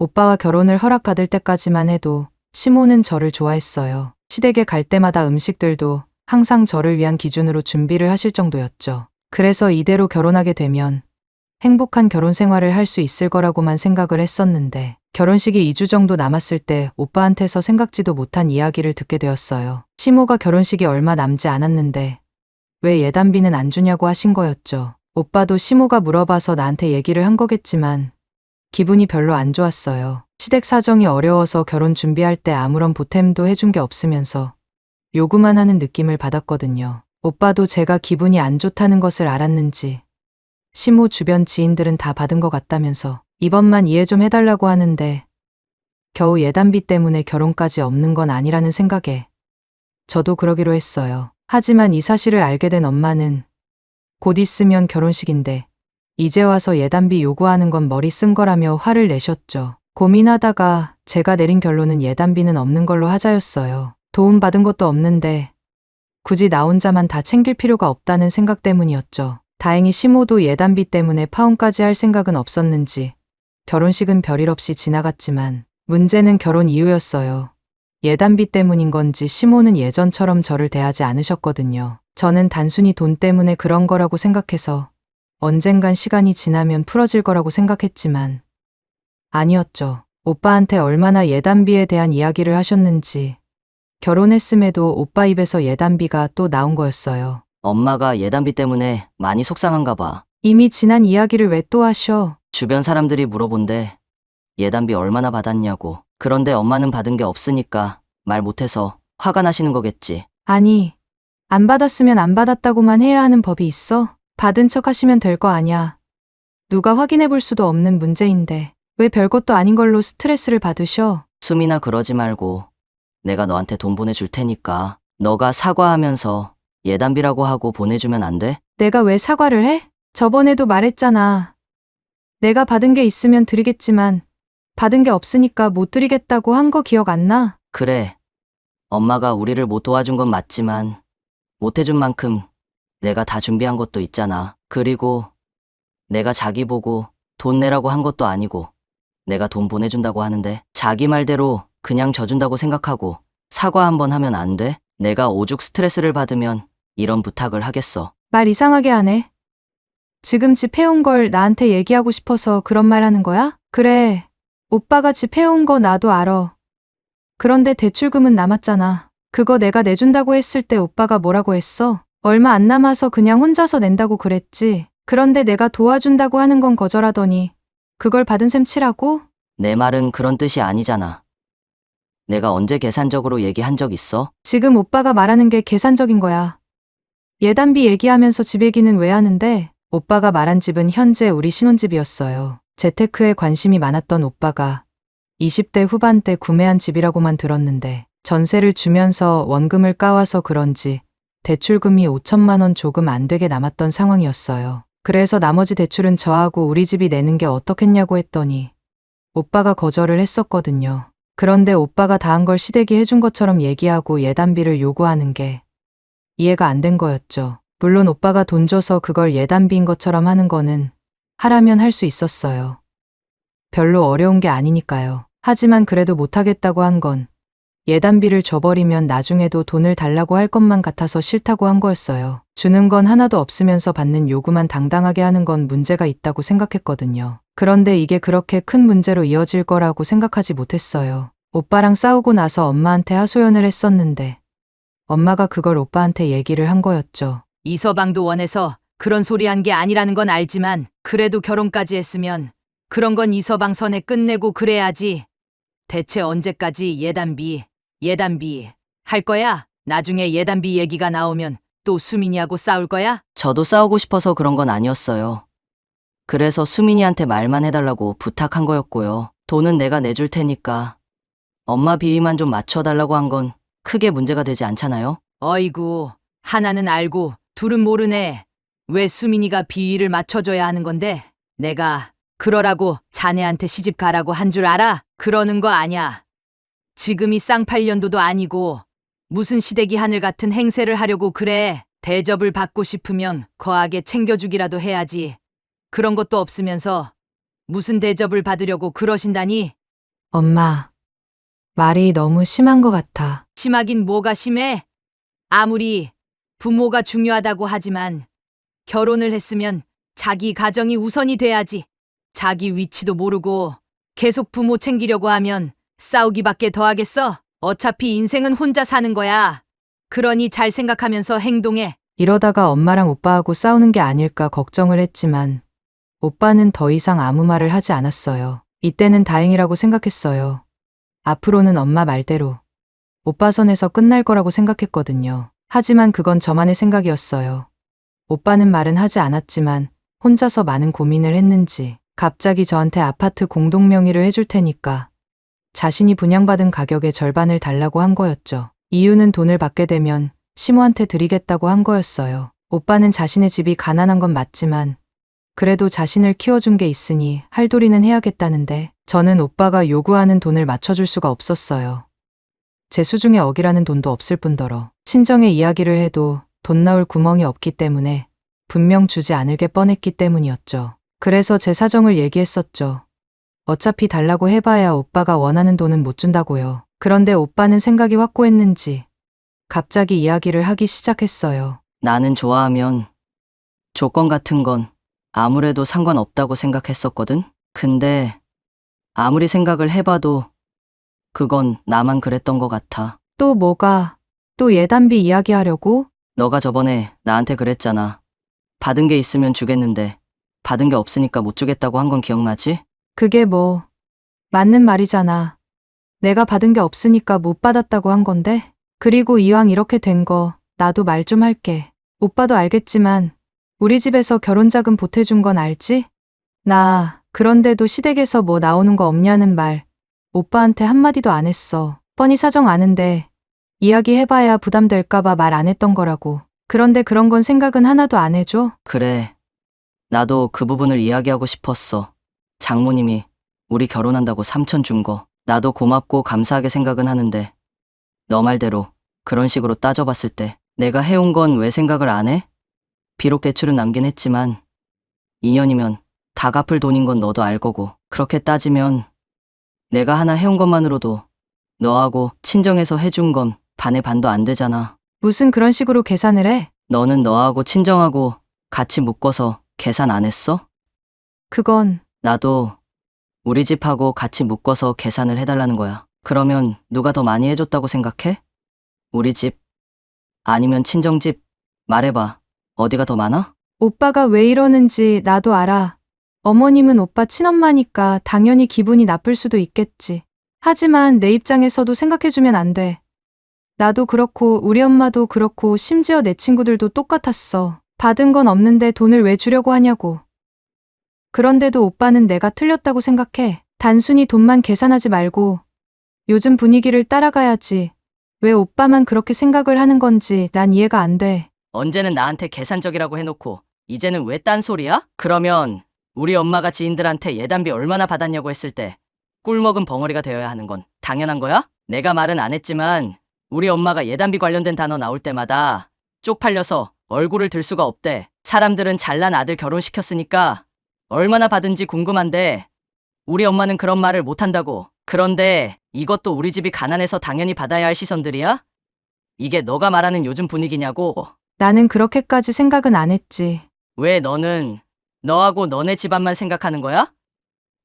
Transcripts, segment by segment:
오빠와 결혼을 허락받을 때까지만 해도 시모는 저를 좋아했어요. 시댁에 갈 때마다 음식들도 항상 저를 위한 기준으로 준비를 하실 정도였죠. 그래서 이대로 결혼하게 되면 행복한 결혼 생활을 할 수 있을 거라고만 생각을 했었는데 결혼식이 2주 정도 남았을 때 오빠한테서 생각지도 못한 이야기를 듣게 되었어요. 시모가 결혼식이 얼마 남지 않았는데 왜 예단비는 안 주냐고 하신 거였죠. 오빠도 시모가 물어봐서 나한테 얘기를 한 거겠지만 기분이 별로 안 좋았어요. 시댁 사정이 어려워서 결혼 준비할 때 아무런 보탬도 해준 게 없으면서 요구만 하는 느낌을 받았거든요. 오빠도 제가 기분이 안 좋다는 것을 알았는지 시모 주변 지인들은 다 받은 것 같다면서 이번만 이해 좀 해달라고 하는데 겨우 예단비 때문에 결혼까지 없는 건 아니라는 생각에 저도 그러기로 했어요. 하지만 이 사실을 알게 된 엄마는 곧 있으면 결혼식인데 이제 와서 예단비 요구하는 건 머리 쓴 거라며 화를 내셨죠. 고민하다가 제가 내린 결론은 예단비는 없는 걸로 하자였어요. 도움 받은 것도 없는데 굳이 나 혼자만 다 챙길 필요가 없다는 생각 때문이었죠. 다행히 시모도 예단비 때문에 파혼까지 할 생각은 없었는지 결혼식은 별일 없이 지나갔지만 문제는 결혼 이후였어요. 예단비 때문인 건지 시모는 예전처럼 저를 대하지 않으셨거든요. 저는 단순히 돈 때문에 그런 거라고 생각해서 언젠간 시간이 지나면 풀어질 거라고 생각했지만 아니었죠. 오빠한테 얼마나 예단비에 대한 이야기를 하셨는지 결혼했음에도 오빠 입에서 예단비가 또 나온 거였어요. 엄마가 예단비 때문에 많이 속상한가 봐. 이미 지난 이야기를 왜 또 하셔? 주변 사람들이 물어본대. 예단비 얼마나 받았냐고. 그런데 엄마는 받은 게 없으니까 말 못해서 화가 나시는 거겠지. 아니, 안 받았으면 안 받았다고만 해야 하는 법이 있어? 받은 척 하시면 될 거 아냐. 누가 확인해 볼 수도 없는 문제인데 왜 별것도 아닌 걸로 스트레스를 받으셔? 수민아 그러지 말고 내가 너한테 돈 보내줄 테니까 너가 사과하면서 예단비라고 하고 보내주면 안 돼? 내가 왜 사과를 해? 저번에도 말했잖아. 내가 받은 게 있으면 드리겠지만 받은 게 없으니까 못 드리겠다고 한 거 기억 안 나? 그래. 엄마가 우리를 못 도와준 건 맞지만 못해준 만큼 내가 다 준비한 것도 있잖아. 그리고 내가 자기 보고 돈 내라고 한 것도 아니고 내가 돈 보내준다고 하는데 자기 말대로 그냥 져준다고 생각하고 사과 한번 하면 안 돼? 내가 오죽 스트레스를 받으면 이런 부탁을 하겠어. 말 이상하게 하네. 지금 집 해온 걸 나한테 얘기하고 싶어서 그런 말 하는 거야? 그래. 오빠가 집 해온 거 나도 알아. 그런데 대출금은 남았잖아. 그거 내가 내준다고 했을 때 오빠가 뭐라고 했어? 얼마 안 남아서 그냥 혼자서 낸다고 그랬지. 그런데 내가 도와준다고 하는 건 거절하더니 그걸 받은 셈 치라고? 내 말은 그런 뜻이 아니잖아. 내가 언제 계산적으로 얘기한 적 있어? 지금 오빠가 말하는 게 계산적인 거야. 예단비 얘기하면서 집 얘기는 왜 하는데? 오빠가 말한 집은 현재 우리 신혼집이었어요. 재테크에 관심이 많았던 오빠가 20대 후반 때 구매한 집이라고만 들었는데 전세를 주면서 원금을 까와서 그런지 대출금이 5천만 원 조금 안 되게 남았던 상황이었어요. 그래서 나머지 대출은 저하고 우리 집이 내는 게 어떻겠냐고 했더니 오빠가 거절을 했었거든요. 그런데 오빠가 다 한 걸 시댁이 해준 것처럼 얘기하고 예단비를 요구하는 게 이해가 안 된 거였죠. 물론 오빠가 돈 줘서 그걸 예단비인 것처럼 하는 거는 하라면 할 수 있었어요. 별로 어려운 게 아니니까요. 하지만 그래도 못하겠다고 한 건 예단비를 줘버리면 나중에도 돈을 달라고 할 것만 같아서 싫다고 한 거였어요. 주는 건 하나도 없으면서 받는 요구만 당당하게 하는 건 문제가 있다고 생각했거든요. 그런데 이게 그렇게 큰 문제로 이어질 거라고 생각하지 못했어요. 오빠랑 싸우고 나서 엄마한테 하소연을 했었는데 엄마가 그걸 오빠한테 얘기를 한 거였죠. 이서방도 원해서 그런 소리 한 게 아니라는 건 알지만 그래도 결혼까지 했으면 그런 건 이서방 선에 끝내고 그래야지. 대체 언제까지 예단비 할 거야? 나중에 예단비 얘기가 나오면 또 수민이하고 싸울 거야? 저도 싸우고 싶어서 그런 건 아니었어요. 그래서 수민이한테 말만 해달라고 부탁한 거였고요. 돈은 내가 내줄 테니까 엄마 비위만 좀 맞춰달라고 한 건 크게 문제가 되지 않잖아요? 어이구, 하나는 알고 둘은 모르네. 왜 수민이가 비위를 맞춰줘야 하는 건데? 내가 그러라고 자네한테 시집 가라고 한 줄 알아? 그러는 거 아냐. 지금이 쌍팔년도도 아니고 무슨 시댁이 하늘 같은 행세를 하려고 그래. 대접을 받고 싶으면 거하게 챙겨주기라도 해야지. 그런 것도 없으면서 무슨 대접을 받으려고 그러신다니? 엄마, 말이 너무 심한 것 같아. 심하긴 뭐가 심해? 아무리 부모가 중요하다고 하지만 결혼을 했으면 자기 가정이 우선이 돼야지. 자기 위치도 모르고 계속 부모 챙기려고 하면 싸우기밖에 더 하겠어. 어차피 인생은 혼자 사는 거야. 그러니 잘 생각하면서 행동해. 이러다가 엄마랑 오빠하고 싸우는 게 아닐까 걱정을 했지만 오빠는 더 이상 아무 말을 하지 않았어요. 이때는 다행이라고 생각했어요. 앞으로는 엄마 말대로 오빠 선에서 끝날 거라고 생각했거든요. 하지만 그건 저만의 생각이었어요. 오빠는 말은 하지 않았지만 혼자서 많은 고민을 했는지 갑자기 저한테 아파트 공동명의를 해줄 테니까 자신이 분양받은 가격의 절반을 달라고 한 거였죠. 이유는 돈을 받게 되면 시모한테 드리겠다고 한 거였어요. 오빠는 자신의 집이 가난한 건 맞지만 그래도 자신을 키워준 게 있으니 할도리는 해야겠다는데 저는 오빠가 요구하는 돈을 맞춰줄 수가 없었어요. 제 수중에 억이라는 돈도 없을 뿐더러 친정에 이야기를 해도 돈 나올 구멍이 없기 때문에 분명 주지 않을 게 뻔했기 때문이었죠. 그래서 제 사정을 얘기했었죠. 어차피 달라고 해봐야 오빠가 원하는 돈은 못 준다고요. 그런데 오빠는 생각이 확고했는지 갑자기 이야기를 하기 시작했어요. 나는 좋아하면 조건 같은 건 아무래도 상관없다고 생각했었거든? 근데 아무리 생각을 해봐도 그건 나만 그랬던 것 같아. 또 뭐가? 또 예단비 이야기하려고? 너가 저번에 나한테 그랬잖아. 받은 게 있으면 주겠는데 받은 게 없으니까 못 주겠다고 한 건 기억나지? 그게 뭐 맞는 말이잖아. 내가 받은 게 없으니까 못 받았다고 한 건데. 그리고 이왕 이렇게 된 거 나도 말 좀 할게. 오빠도 알겠지만 우리 집에서 결혼자금 보태준 건 알지? 나 그런데도 시댁에서 뭐 나오는 거 없냐는 말 오빠한테 한마디도 안 했어. 뻔히 사정 아는데 이야기해봐야 부담될까봐 말 안 했던 거라고. 그런데 그런 건 생각은 하나도 안 해줘? 그래. 나도 그 부분을 이야기하고 싶었어. 장모님이 우리 결혼한다고 3천 준 거. 나도 고맙고 감사하게 생각은 하는데 너 말대로 그런 식으로 따져봤을 때 내가 해온 건 왜 생각을 안 해? 비록 대출은 남긴 했지만 2년이면 다 갚을 돈인 건 너도 알 거고 그렇게 따지면 내가 하나 해온 것만으로도 너하고 친정에서 해준 건 반의 반도 안 되잖아. 무슨 그런 식으로 계산을 해? 너는 너하고 친정하고 같이 묶어서 계산 안 했어? 그건 나도 우리 집하고 같이 묶어서 계산을 해달라는 거야. 그러면 누가 더 많이 해줬다고 생각해? 우리 집? 아니면 친정집? 말해봐. 어디가 더 많아? 오빠가 왜 이러는지 나도 알아. 어머님은 오빠 친엄마니까 당연히 기분이 나쁠 수도 있겠지. 하지만 내 입장에서도 생각해주면 안 돼. 나도 그렇고 우리 엄마도 그렇고 심지어 내 친구들도 똑같았어. 받은 건 없는데 돈을 왜 주려고 하냐고. 그런데도 오빠는 내가 틀렸다고 생각해. 단순히 돈만 계산하지 말고 요즘 분위기를 따라가야지. 왜 오빠만 그렇게 생각을 하는 건지 난 이해가 안 돼. 언제는 나한테 계산적이라고 해놓고 이제는 왜 딴소리야? 그러면 우리 엄마가 지인들한테 예단비 얼마나 받았냐고 했을 때 꿀먹은 벙어리가 되어야 하는 건 당연한 거야? 내가 말은 안 했지만 우리 엄마가 예단비 관련된 단어 나올 때마다 쪽팔려서 얼굴을 들 수가 없대. 사람들은 잘난 아들 결혼시켰으니까 얼마나 받은지 궁금한데 우리 엄마는 그런 말을 못한다고. 그런데 이것도 우리 집이 가난해서 당연히 받아야 할 시선들이야? 이게 너가 말하는 요즘 분위기냐고. 나는 그렇게까지 생각은 안 했지. 왜 너는 너하고 너네 집안만 생각하는 거야?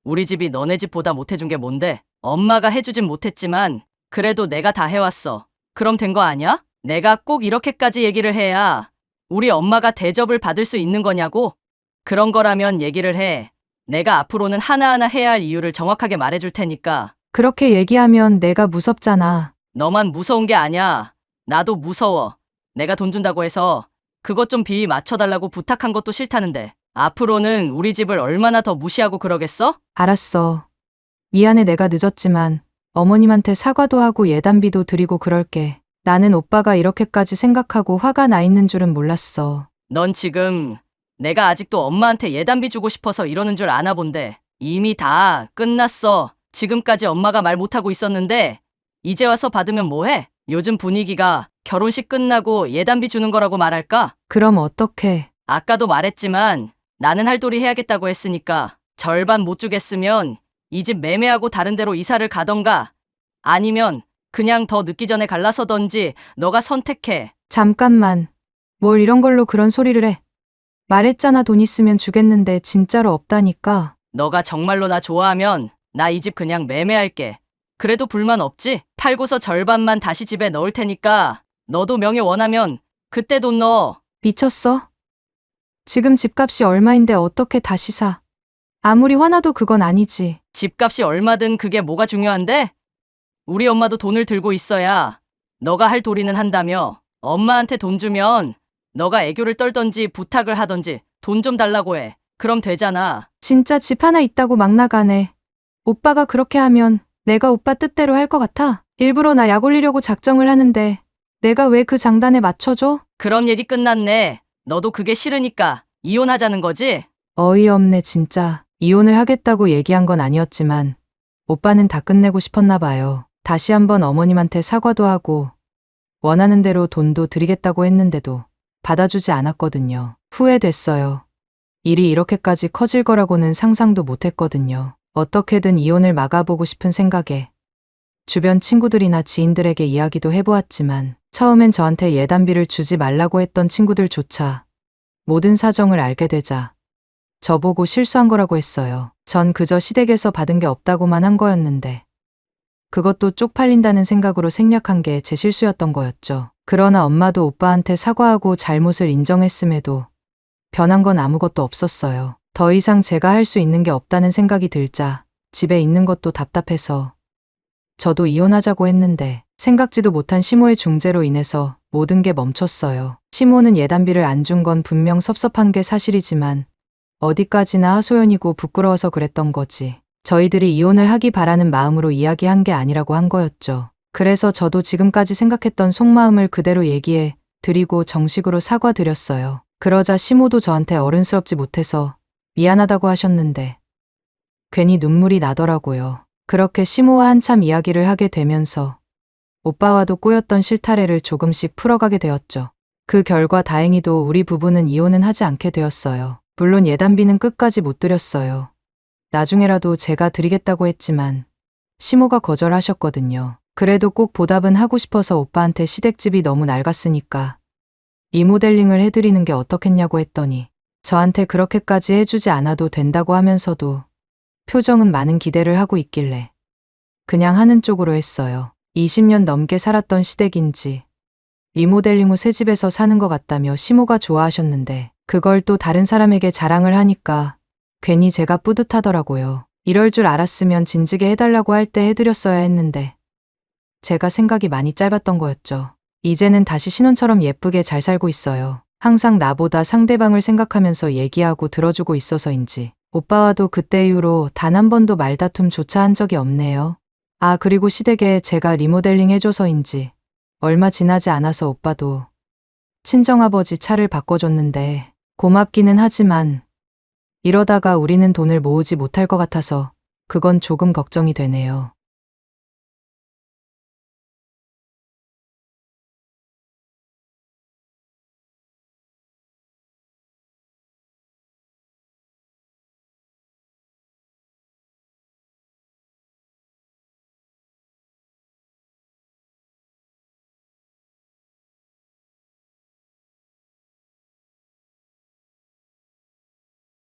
우리 집이 너네 집보다 못해준 게 뭔데? 엄마가 해주진 못했지만 그래도 내가 다 해왔어. 그럼 된 거 아니야? 내가 꼭 이렇게까지 얘기를 해야 우리 엄마가 대접을 받을 수 있는 거냐고? 그런 거라면 얘기를 해. 내가 앞으로는 하나하나 해야 할 이유를 정확하게 말해줄 테니까. 그렇게 얘기하면 내가 무섭잖아. 너만 무서운 게 아니야. 나도 무서워. 내가 돈 준다고 해서 그것 좀 비위 맞춰달라고 부탁한 것도 싫다는데 앞으로는 우리 집을 얼마나 더 무시하고 그러겠어? 알았어. 미안해 내가 늦었지만 어머님한테 사과도 하고 예단비도 드리고 그럴게. 나는 오빠가 이렇게까지 생각하고 화가 나 있는 줄은 몰랐어. 넌 지금 내가 아직도 엄마한테 예단비 주고 싶어서 이러는 줄 아나 본데 이미 다 끝났어. 지금까지 엄마가 말 못하고 있었는데 이제 와서 받으면 뭐해? 요즘 분위기가 결혼식 끝나고 예단비 주는 거라고 말할까? 그럼 어떡해? 아까도 말했지만 나는 할도리 해야겠다고 했으니까 절반 못 주겠으면 이 집 매매하고 다른 데로 이사를 가던가 아니면 그냥 더 늦기 전에 갈라서던지 너가 선택해. 잠깐만. 뭘 이런 걸로 그런 소리를 해. 말했잖아 돈 있으면 주겠는데 진짜로 없다니까. 너가 정말로 나 좋아하면 나 이 집 그냥 매매할게. 그래도 불만 없지? 팔고서 절반만 다시 집에 넣을 테니까 너도 명예 원하면 그때 돈 넣어. 미쳤어? 지금 집값이 얼마인데 어떻게 다시 사? 아무리 화나도 그건 아니지. 집값이 얼마든 그게 뭐가 중요한데? 우리 엄마도 돈을 들고 있어야 너가 할 도리는 한다며. 엄마한테 돈 주면 너가 애교를 떨던지 부탁을 하던지 돈 좀 달라고 해. 그럼 되잖아. 진짜 집 하나 있다고 막 나가네. 오빠가 그렇게 하면 내가 오빠 뜻대로 할 것 같아? 일부러 나 약 올리려고 작정을 하는데 내가 왜 그 장단에 맞춰줘? 그런 얘기 끝났네. 너도 그게 싫으니까 이혼하자는 거지? 어이없네 진짜. 이혼을 하겠다고 얘기한 건 아니었지만 오빠는 다 끝내고 싶었나 봐요. 다시 한번 어머님한테 사과도 하고 원하는 대로 돈도 드리겠다고 했는데도 받아주지 않았거든요. 후회됐어요. 일이 이렇게까지 커질 거라고는 상상도 못했거든요. 어떻게든 이혼을 막아보고 싶은 생각에 주변 친구들이나 지인들에게 이야기도 해보았지만 처음엔 저한테 예단비를 주지 말라고 했던 친구들조차 모든 사정을 알게 되자 저보고 실수한 거라고 했어요. 전 그저 시댁에서 받은 게 없다고만 한 거였는데 그것도 쪽팔린다는 생각으로 생략한 게 제 실수였던 거였죠. 그러나 엄마도 오빠한테 사과하고 잘못을 인정했음에도 변한 건 아무것도 없었어요. 더 이상 제가 할 수 있는 게 없다는 생각이 들자 집에 있는 것도 답답해서 저도 이혼하자고 했는데 생각지도 못한 시모의 중재로 인해서 모든 게 멈췄어요. 시모는 예단비를 안 준 건 분명 섭섭한 게 사실이지만 어디까지나 하소연이고 부끄러워서 그랬던 거지. 저희들이 이혼을 하기 바라는 마음으로 이야기한 게 아니라고 한 거였죠. 그래서 저도 지금까지 생각했던 속마음을 그대로 얘기해 드리고 정식으로 사과드렸어요. 그러자 시모도 저한테 어른스럽지 못해서 미안하다고 하셨는데 괜히 눈물이 나더라고요. 그렇게 시모와 한참 이야기를 하게 되면서 오빠와도 꼬였던 실타래를 조금씩 풀어가게 되었죠. 그 결과 다행히도 우리 부부는 이혼은 하지 않게 되었어요. 물론 예단비는 끝까지 못 드렸어요. 나중에라도 제가 드리겠다고 했지만 시모가 거절하셨거든요. 그래도 꼭 보답은 하고 싶어서 오빠한테 시댁집이 너무 낡았으니까 리모델링을 해드리는 게 어떻겠냐고 했더니 저한테 그렇게까지 해주지 않아도 된다고 하면서도 표정은 많은 기대를 하고 있길래 그냥 하는 쪽으로 했어요. 20년 넘게 살았던 시댁인지 리모델링 후 새 집에서 사는 것 같다며 시모가 좋아하셨는데 그걸 또 다른 사람에게 자랑을 하니까 괜히 제가 뿌듯하더라고요. 이럴 줄 알았으면 진지게 해달라고 할 때 해드렸어야 했는데 제가 생각이 많이 짧았던 거였죠. 이제는 다시 신혼처럼 예쁘게 잘 살고 있어요. 항상 나보다 상대방을 생각하면서 얘기하고 들어주고 있어서인지 오빠와도 그때 이후로 단 한 번도 말다툼조차 한 적이 없네요. 아 그리고 시댁에 제가 리모델링 해줘서인지 얼마 지나지 않아서 오빠도 친정아버지 차를 바꿔줬는데 고맙기는 하지만 이러다가 우리는 돈을 모으지 못할 것 같아서 그건 조금 걱정이 되네요.